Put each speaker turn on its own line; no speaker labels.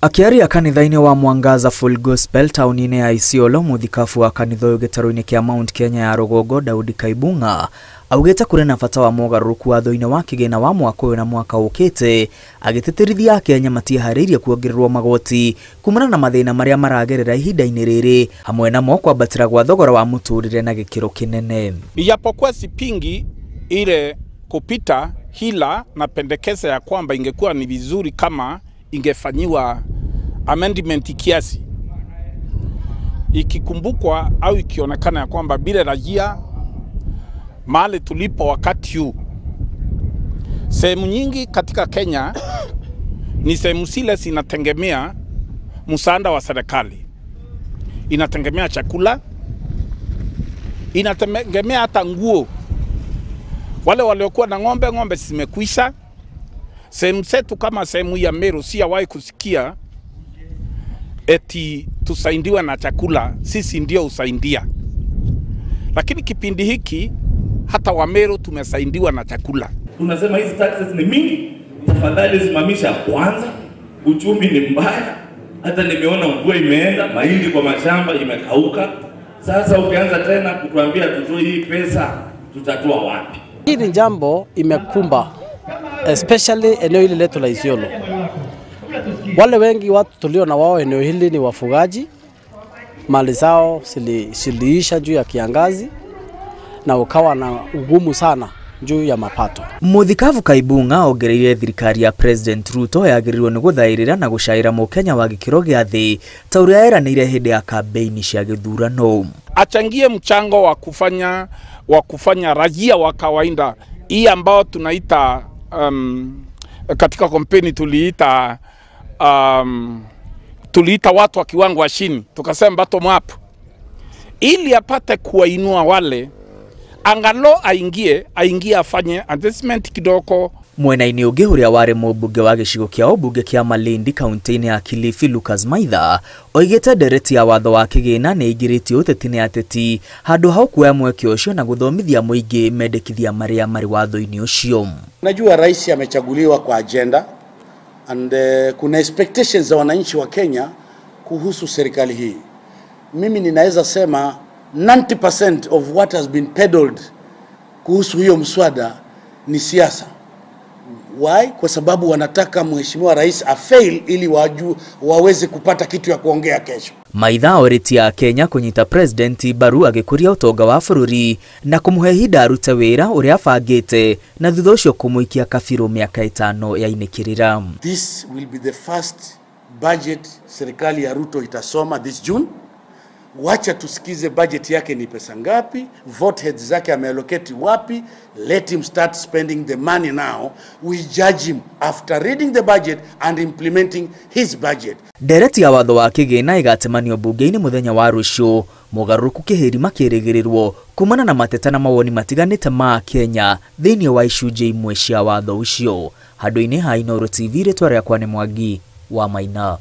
Akiaria kanitha-inĩ wa Mwangaza Full Gospel tauni-inĩ ya Isiolo, muthikabu wa kanitha ũyũ gĩtarũ-inĩ kĩa Mount Kenya ya Rũgongo Daudi Kaibunga augĩte kũrĩ na bata wa mogarũrũku watho-inĩ wa kĩgĩna wa mwaka ũyũ na mwaka ũkĩte, agĩtĩtĩrithia Akenya matiĩharĩirie kuongererwo magoti kumana na mathĩna marĩa maragerera ihinda-inĩ rĩrĩ, hamwe namo kwambatĩra gwa thogora wa mũtũrĩre na gĩkĩro kĩnene.
Ijapokuwa sipingi ile kupita hila na pendekeza ya kwamba ingekuwa ni vizuri kama ingefanyiwa amendment kiasi, ikikumbukwa au ikionekana ya kwamba bila rajia mahali tulipo wakati huu, sehemu nyingi katika Kenya ni sehemu zile zinategemea msaada wa serikali, inategemea chakula, inategemea hata nguo. Wale waliokuwa na ng'ombe zimekwisha. Sehemu zetu kama sehemu ya Meru sijawahi kusikia eti tusaidiwe na chakula, sisi ndio usaidia. Lakini kipindi hiki hata wa Meru tumesaidiwa na chakula.
Tunasema hizi taxes ni mingi, tafadhali simamisha kwanza, uchumi ni mbaya. Hata nimeona mvua imeenda, mahindi kwa mashamba imekauka. Sasa ukianza tena kutuambia tutoe hii pesa, tutatoa wapi?
Hii ni jambo imekumba especially eneo hili letu la Isiolo. Wale wengi watu tulio na wao eneo hili ni wafugaji, mali zao siliisha juu ya kiangazi na ukawa na ugumu sana juu ya mapato.
Muthikabu Kaibunga ongereire thirikari ya President Ruto yagĩrĩirwo nĩ gũthaĩrĩra na gũcaĩra mũkenya wa gĩkĩro gĩa thĩ ta ũrĩa eranĩire hĩndĩ ya kampeni cia gĩthurano.
Achangie mchango wa kufanya raia wa kawaida, hii ambao tunaita katika kampeni tuliita watu wa kiwango wa chini, tukasema bottom up, ili apate kuwainua wale angalo aingie afanye investment kidogo.
Mwena-inĩ ũngĩ ũrĩa warĩ mũmbunge wa gĩcigo kĩa ũmbunge kĩa Malindi kaunti-inĩ ya Kilifi Lucas Maitha oigĩte ndereti ya watho wa kĩgĩna nĩ ĩingĩrĩtio ũteti-inĩ ateti handũ hau kuoya mweke ũcio na gũthomithia mũingĩ mendekithia marĩa marĩ watho-inĩ ũcio.
Najua rais amechaguliwa kwa agenda and kuna expectations za wananchi wa Kenya kuhusu serikali hii. Mimi ninaweza sema 90% of what has been peddled kuhusu hiyo mswada ni siasa. Why? Kwa sababu wanataka mheshimiwa rais afail ili waweze kupata kitu ya kuongea kesho.
Maitha oritia Kenya kunyita president baru agĩkũria ũtonga wa bũrũri na kũmũhe ihinda arute wĩra ũrĩa abangĩte na thutha ũcio kũmũikia kabirũ mĩaka 5 ya inĩkĩrĩra.
This will be the first budget serikali ya Ruto itasoma this June. Wacha tusikize budget yake ni pesa ngapi, vote heads zake ameallocate wapi. Let him start spending the money now. We judge him after reading the budget and implementing his budget.
Ndereti ya watho wa kĩgĩna ĩgatemanio bunge-inĩ mũthenya wa rũciũ, mogarũrũku kĩhĩri makĩrĩgĩrĩrwo kumana na mateta na mawoni matiganĩte ma Kenya thĩinĩ wa icunjĩ imwe cia watho ũcio. Handũ-inĩ ha Inooro TV, rĩtwa rĩakwa nĩ Mwangi wa Maina.